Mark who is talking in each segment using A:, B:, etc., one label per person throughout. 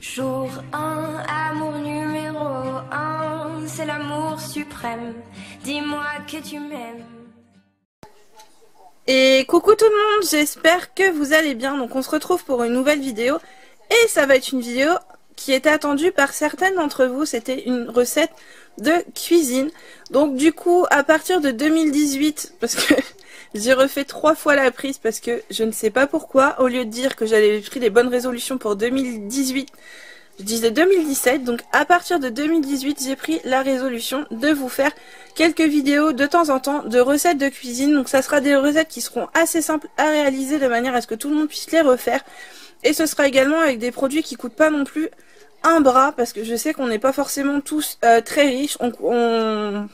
A: Jour 1, amour numéro 1, c'est l'amour suprême. Dis-moi que tu m'aimes.
B: Et coucou tout le monde, j'espère que vous allez bien. Donc on se retrouve pour une nouvelle vidéo. Et ça va être une vidéo qui était attendue par certaines d'entre vous. C'était une recette de cuisine. Donc du coup, à partir de 2018, parce que j'ai refait 3 fois la prise parce que je ne sais pas pourquoi, au lieu de dire que j'avais pris les bonnes résolutions pour 2018, je disais 2017. Donc à partir de 2018, j'ai pris la résolution de vous faire quelques vidéos de temps en temps de recettes de cuisine. Donc ça sera des recettes qui seront assez simples à réaliser de manière à ce que tout le monde puisse les refaire. Et ce sera également avec des produits qui coûtent pas non plus un bras, parce que je sais qu'on n'est pas forcément tous très riches. Enfin,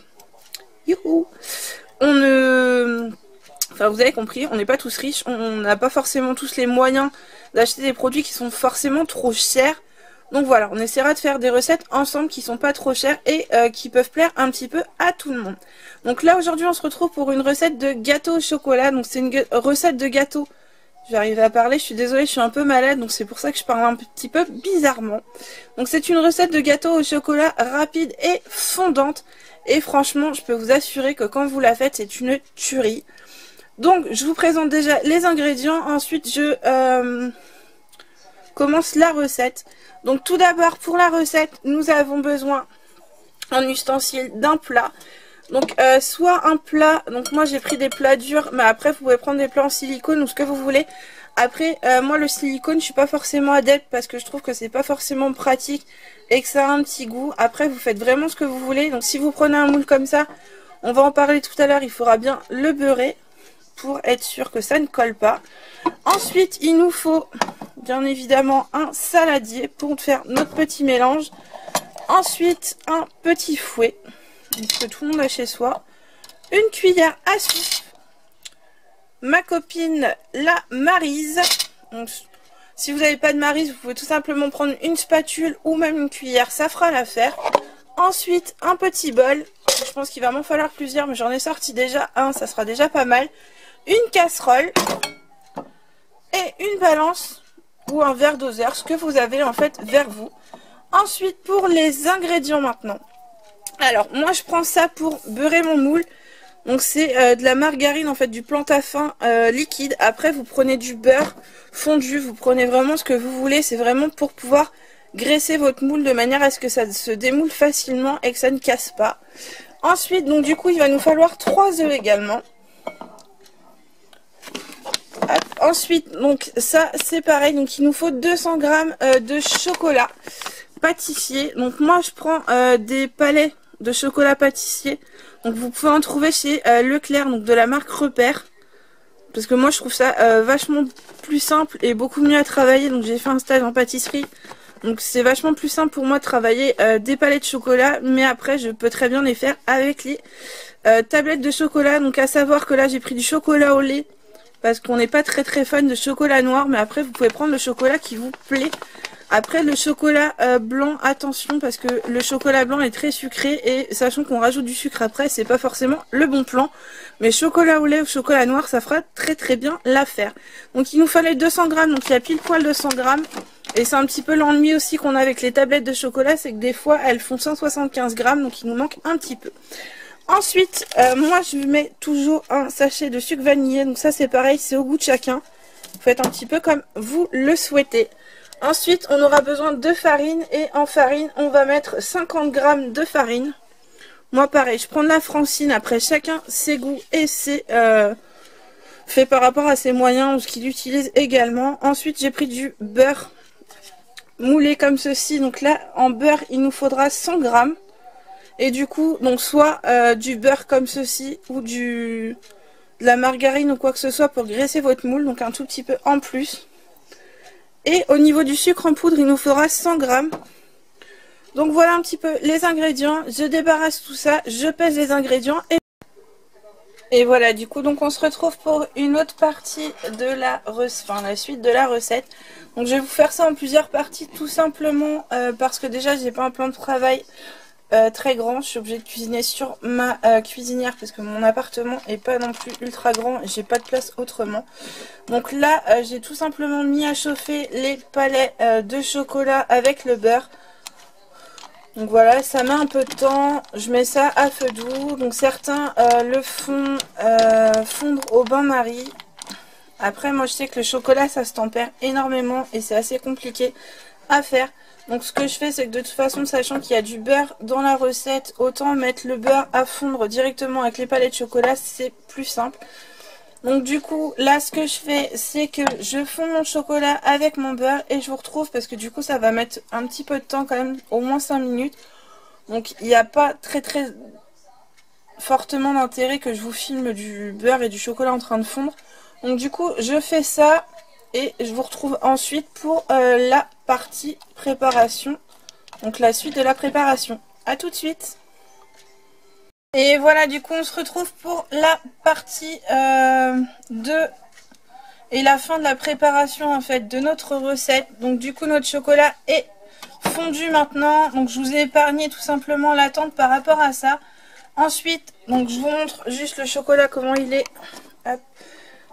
B: vous avez compris, on n'est pas tous riches, on n'a pas forcément tous les moyens d'acheter des produits qui sont forcément trop chers. Donc voilà, on essaiera de faire des recettes ensemble qui sont pas trop chères et qui peuvent plaire un petit peu à tout le monde. Donc là, aujourd'hui, on se retrouve pour une recette de gâteau au chocolat. Donc c'est une recette de gâteau. Je vais arriver à parler, je suis désolée, je suis un peu malade, donc c'est pour ça que je parle un petit peu bizarrement. Donc c'est une recette de gâteau au chocolat rapide et fondante. Et franchement, je peux vous assurer que quand vous la faites, c'est une tuerie. Donc je vous présente déjà les ingrédients, ensuite je commence la recette. Donc tout d'abord, pour la recette, nous avons besoin en ustensile d'un plat. Donc soit un plat, donc moi j'ai pris des plats durs, mais après vous pouvez prendre des plats en silicone ou ce que vous voulez. Après moi le silicone je suis pas forcément adepte parce que je trouve que c'est pas forcément pratique et que ça a un petit goût. Après vous faites vraiment ce que vous voulez. Donc si vous prenez un moule comme ça, on va en parler tout à l'heure, il faudra bien le beurrer pour être sûr que ça ne colle pas. Ensuite il nous faut bien évidemment un saladier pour faire notre petit mélange. Ensuite un petit fouet que tout le monde a chez soi, une cuillère à soupe, ma copine la Maryse. Donc, si vous n'avez pas de Maryse, vous pouvez tout simplement prendre une spatule ou même une cuillère, ça fera l'affaire. Ensuite un petit bol, je pense qu'il va m'en falloir plusieurs mais j'en ai sorti déjà un, ça sera déjà pas mal. Une casserole et une balance ou un verre doseur, ce que vous avez en fait vers vous. Ensuite pour les ingrédients maintenant. Alors, moi je prends ça pour beurrer mon moule. Donc c'est de la margarine, en fait, du Plantafin liquide. Après, vous prenez du beurre fondu, vous prenez vraiment ce que vous voulez. C'est vraiment pour pouvoir graisser votre moule de manière à ce que ça se démoule facilement et que ça ne casse pas. Ensuite, donc du coup, il va nous falloir 3 œufs également. Hop. Ensuite, donc ça c'est pareil. Donc il nous faut 200 g de chocolat pâtissier. Donc moi je prends des palets de chocolat pâtissier. Donc vous pouvez en trouver chez Leclerc, donc de la marque Repère. Parce que moi je trouve ça vachement plus simple et beaucoup mieux à travailler. Donc j'ai fait un stage en pâtisserie. Donc c'est vachement plus simple pour moi de travailler des palets de chocolat. Mais après je peux très bien les faire avec les tablettes de chocolat. Donc à savoir que là j'ai pris du chocolat au lait. Parce qu'on n'est pas très fan de chocolat noir. Mais après vous pouvez prendre le chocolat qui vous plaît. Après le chocolat blanc, attention parce que le chocolat blanc est très sucré et sachant qu'on rajoute du sucre après, c'est pas forcément le bon plan. Mais chocolat au lait ou chocolat noir, ça fera très bien l'affaire. Donc il nous fallait 200 g, donc il y a pile poil 200 g. Et c'est un petit peu l'ennui aussi qu'on a avec les tablettes de chocolat, c'est que des fois elles font 175 g, donc il nous manque un petit peu. Ensuite, moi je mets toujours un sachet de sucre vanillé, donc ça c'est pareil, c'est au goût de chacun. Vous faites un petit peu comme vous le souhaitez. Ensuite, on aura besoin de farine et en farine, on va mettre 50 g de farine. Moi, pareil, je prends de la Francine. Après, chacun ses goûts et ses fait par rapport à ses moyens ou ce qu'il utilise également. Ensuite, j'ai pris du beurre moulé comme ceci. Donc là, en beurre, il nous faudra 100 g. Et du coup, donc soit du beurre comme ceci ou de la margarine ou quoi que ce soit pour graisser votre moule. Donc un tout petit peu en plus. Et au niveau du sucre en poudre, il nous faudra 100 g. Donc voilà un petit peu les ingrédients. Je débarrasse tout ça, je pèse les ingrédients. Et voilà, du coup, donc on se retrouve pour une autre partie de la suite de la recette. Donc je vais vous faire ça en plusieurs parties, tout simplement parce que déjà, j'ai pas un plan de travail très grand. Je suis obligée de cuisiner sur ma cuisinière parce que mon appartement est pas non plus ultra grand et j'ai pas de place autrement. Donc là, j'ai tout simplement mis à chauffer les palets de chocolat avec le beurre. Donc voilà, ça met un peu de temps. Je mets ça à feu doux. Donc certains le font fondre au bain-marie. Après, moi je sais que le chocolat ça se tempère énormément et c'est assez compliqué à faire. Donc ce que je fais, c'est que de toute façon, sachant qu'il y a du beurre dans la recette, autant mettre le beurre à fondre directement avec les palets de chocolat, c'est plus simple. Donc du coup, là ce que je fais, c'est que je fonds mon chocolat avec mon beurre et je vous retrouve parce que du coup ça va mettre un petit peu de temps quand même, au moins 5 minutes. Donc il n'y a pas très fortement d'intérêt que je vous filme du beurre et du chocolat en train de fondre. Donc du coup je fais ça et je vous retrouve ensuite pour la partie préparation. Donc la suite de la préparation. A tout de suite. Et voilà, du coup on se retrouve pour la partie 2 et la fin de la préparation en fait de notre recette. Donc du coup notre chocolat est fondu maintenant. Donc je vous ai épargné tout simplement l'attente par rapport à ça. Ensuite, donc je vous montre juste le chocolat comment il est. Hop.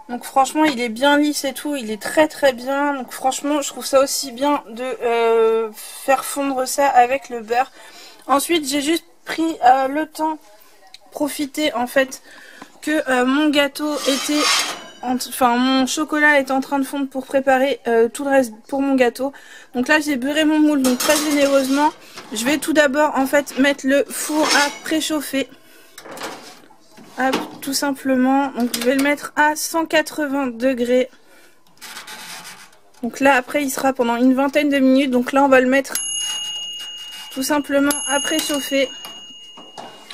B: Donc franchement il est bien lisse et tout, il est très bien. Donc franchement je trouve ça aussi bien de faire fondre ça avec le beurre. Ensuite j'ai juste pris le temps, profiter en fait que mon gâteau était, enfin mon chocolat est en train de fondre pour préparer tout le reste pour mon gâteau. Donc là j'ai beurré mon moule donc très généreusement. Je vais tout d'abord en fait mettre le four à préchauffer. Hop, tout simplement, donc je vais le mettre à 180 degrés. Donc là après il sera pendant une vingtaine de minutes. Donc là on va le mettre tout simplement à préchauffer.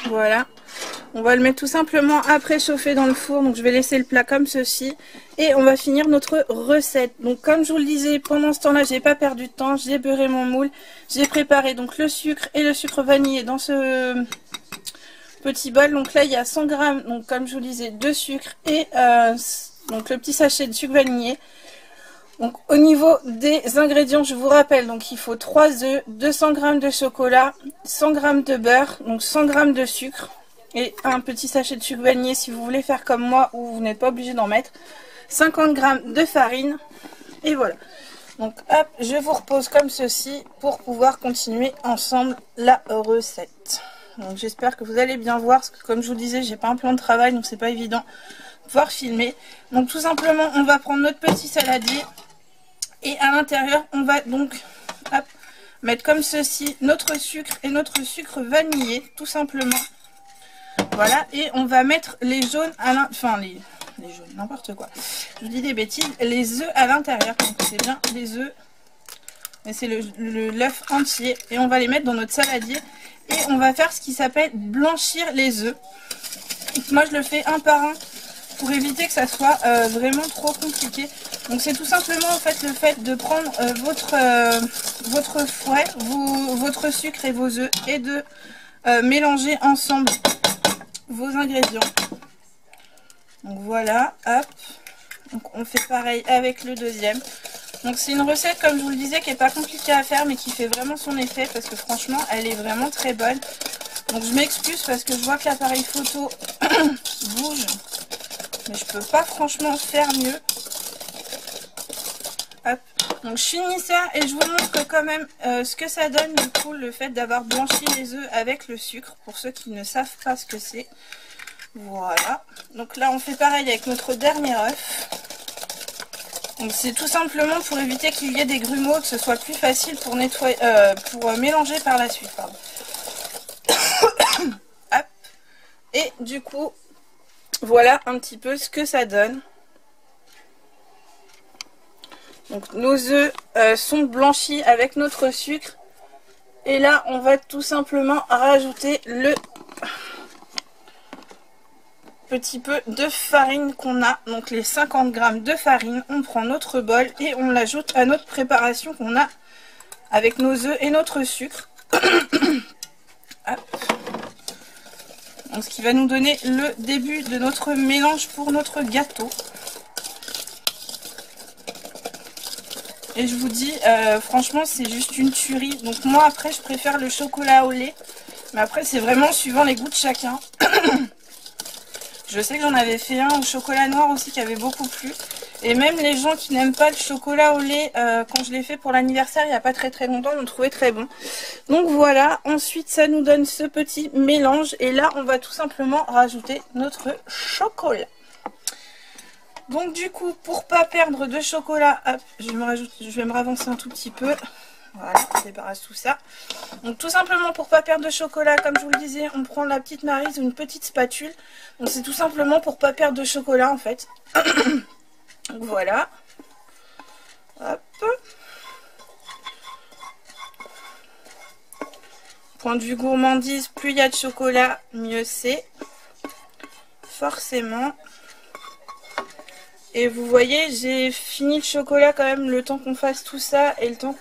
B: Voilà, on va le mettre tout simplement à préchauffer dans le four. Donc je vais laisser le plat comme ceci et on va finir notre recette. Donc comme je vous le disais, pendant ce temps là j'ai pas perdu de temps, j'ai beurré mon moule, j'ai préparé donc le sucre et le sucre vanillé dans ce petit bol. Donc là il y a 100 grammes, donc comme je vous disais, de sucre et donc le petit sachet de sucre vanillé. Donc au niveau des ingrédients, je vous rappelle, donc il faut 3 œufs, 200 g de chocolat, 100 g de beurre, donc 100 g de sucre et un petit sachet de sucre vanillé si vous voulez faire comme moi ou vous n'êtes pas obligé d'en mettre, 50 g de farine et voilà. Donc hop, je vous repose comme ceci pour pouvoir continuer ensemble la recette. Donc j'espère que vous allez bien voir, parce que comme je vous disais, j'ai pas un plan de travail, donc c'est pas évident de pouvoir filmer. Donc tout simplement, on va prendre notre petit saladier et à l'intérieur, on va donc hop, mettre comme ceci notre sucre et notre sucre vanillé, tout simplement. Voilà, et on va mettre les jaunes à l'intérieur, enfin les jaunes, n'importe quoi. Je vous dis des bêtises, les œufs à l'intérieur, donc c'est bien les œufs, mais c'est l'œuf entier, et on va les mettre dans notre saladier. Et on va faire ce qui s'appelle blanchir les œufs. Moi je le fais un par un pour éviter que ça soit vraiment trop compliqué. Donc c'est tout simplement en fait le fait de prendre votre fouet, votre sucre et vos œufs et de mélanger ensemble vos ingrédients. Donc voilà, hop. Donc on fait pareil avec le deuxième. Donc c'est une recette, comme je vous le disais, qui n'est pas compliquée à faire mais qui fait vraiment son effet parce que franchement elle est vraiment très bonne. Donc je m'excuse parce que je vois que l'appareil photo bouge, mais je peux pas franchement faire mieux. Hop. Donc je finis ça et je vous montre quand même ce que ça donne du coup le fait d'avoir blanchi les œufs avec le sucre, pour ceux qui ne savent pas ce que c'est. Voilà, donc là on fait pareil avec notre dernier œuf. Donc c'est tout simplement pour éviter qu'il y ait des grumeaux, que ce soit plus facile pour nettoyer, pour mélanger par la suite. Pardon. Hop. Et du coup, voilà un petit peu ce que ça donne. Donc nos œufs sont blanchis avec notre sucre. Et là, on va tout simplement rajouter le petit peu de farine qu'on a, donc les 50 g de farine. On prend notre bol et on l'ajoute à notre préparation qu'on a avec nos œufs et notre sucre. Donc, ce qui va nous donner le début de notre mélange pour notre gâteau. Et je vous dis, franchement, c'est juste une tuerie. Donc moi, après, je préfère le chocolat au lait. Mais après, c'est vraiment suivant les goûts de chacun. Je sais que j'en avais fait un au chocolat noir aussi qui avait beaucoup plu. Et même les gens qui n'aiment pas le chocolat au lait, quand je l'ai fait pour l'anniversaire il n'y a pas très longtemps, l'ont trouvé très bon. Donc voilà, ensuite ça nous donne ce petit mélange. Et là, on va tout simplement rajouter notre chocolat. Donc du coup, pour pas perdre de chocolat, hop, je vais me ravancer un tout petit peu. Voilà, on débarrasse tout ça. Donc tout simplement pour pas perdre de chocolat, comme je vous le disais, on prend la petite Maryse ou une petite spatule. Donc c'est tout simplement pour pas perdre de chocolat en fait. Donc voilà. Hop. Point de vue gourmandise, plus il y a de chocolat, mieux c'est. Forcément. Et vous voyez, j'ai fini le chocolat quand même, le temps qu'on fasse tout ça et le temps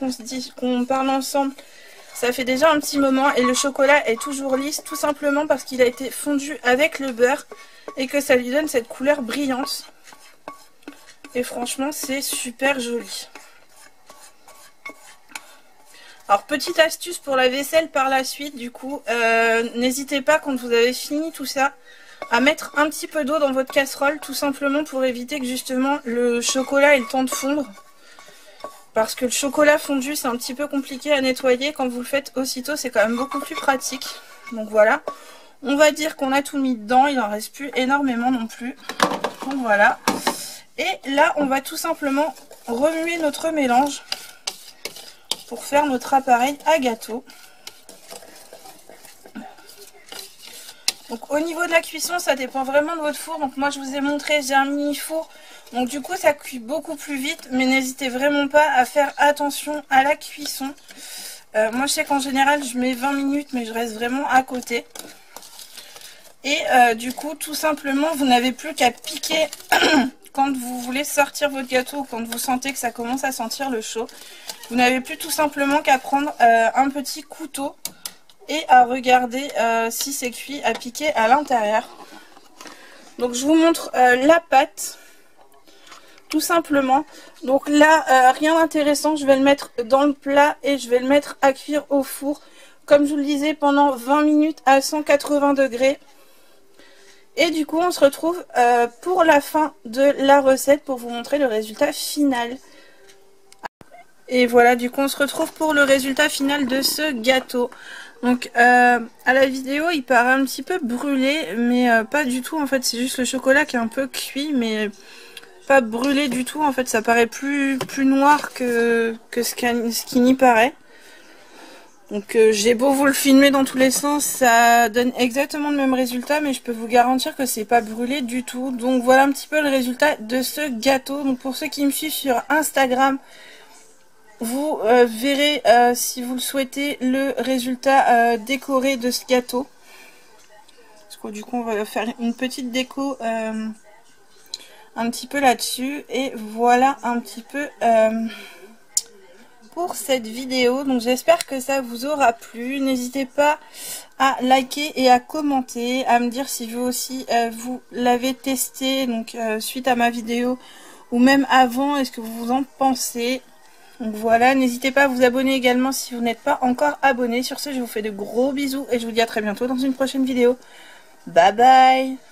B: qu'on parle ensemble. Ça fait déjà un petit moment et le chocolat est toujours lisse, tout simplement parce qu'il a été fondu avec le beurre et que ça lui donne cette couleur brillante. Et franchement, c'est super joli. Alors, petite astuce pour la vaisselle par la suite, du coup, n'hésitez pas quand vous avez fini tout ça, à mettre un petit peu d'eau dans votre casserole, tout simplement pour éviter que justement le chocolat ait le temps de fondre. Parce que le chocolat fondu, c'est un petit peu compliqué à nettoyer. Quand vous le faites aussitôt, c'est quand même beaucoup plus pratique. Donc voilà, on va dire qu'on a tout mis dedans, il n'en reste plus énormément non plus. Donc voilà. Et là, on va tout simplement remuer notre mélange pour faire notre appareil à gâteau. Donc au niveau de la cuisson, ça dépend vraiment de votre four. Donc moi je vous ai montré, j'ai un mini four. Donc du coup ça cuit beaucoup plus vite. Mais n'hésitez vraiment pas à faire attention à la cuisson. Moi je sais qu'en général je mets 20 minutes mais je reste vraiment à côté. Et du coup tout simplement vous n'avez plus qu'à piquer quand vous voulez sortir votre gâteau. Quand vous sentez que ça commence à sentir le chaud. Vous n'avez plus tout simplement qu'à prendre un petit couteau. Et à regarder si c'est cuit, à piquer à l'intérieur. Donc je vous montre la pâte. Tout simplement. Donc là, rien d'intéressant. Je vais le mettre dans le plat et je vais le mettre à cuire au four. Comme je vous le disais, pendant 20 minutes à 180 degrés. Et du coup, on se retrouve pour la fin de la recette pour vous montrer le résultat final. Et voilà, du coup, on se retrouve pour le résultat final de ce gâteau. Donc à la vidéo il paraît un petit peu brûlé mais pas du tout en fait, c'est juste le chocolat qui est un peu cuit mais pas brûlé du tout en fait, ça paraît plus noir que ce qui n'y paraît. Donc j'ai beau vous le filmer dans tous les sens, ça donne exactement le même résultat mais je peux vous garantir que c'est pas brûlé du tout. Donc voilà un petit peu le résultat de ce gâteau. Donc pour ceux qui me suivent sur Instagram, vous verrez, si vous le souhaitez, le résultat décoré de ce gâteau. Parce que du coup, on va faire une petite déco un petit peu là-dessus. Et voilà un petit peu pour cette vidéo. Donc j'espère que ça vous aura plu. N'hésitez pas à liker et à commenter, à me dire si vous aussi vous l'avez testé, donc suite à ma vidéo, ou même avant, est-ce que vous en pensez. Donc voilà, n'hésitez pas à vous abonner également si vous n'êtes pas encore abonné. Sur ce, je vous fais de gros bisous et je vous dis à très bientôt dans une prochaine vidéo. Bye bye!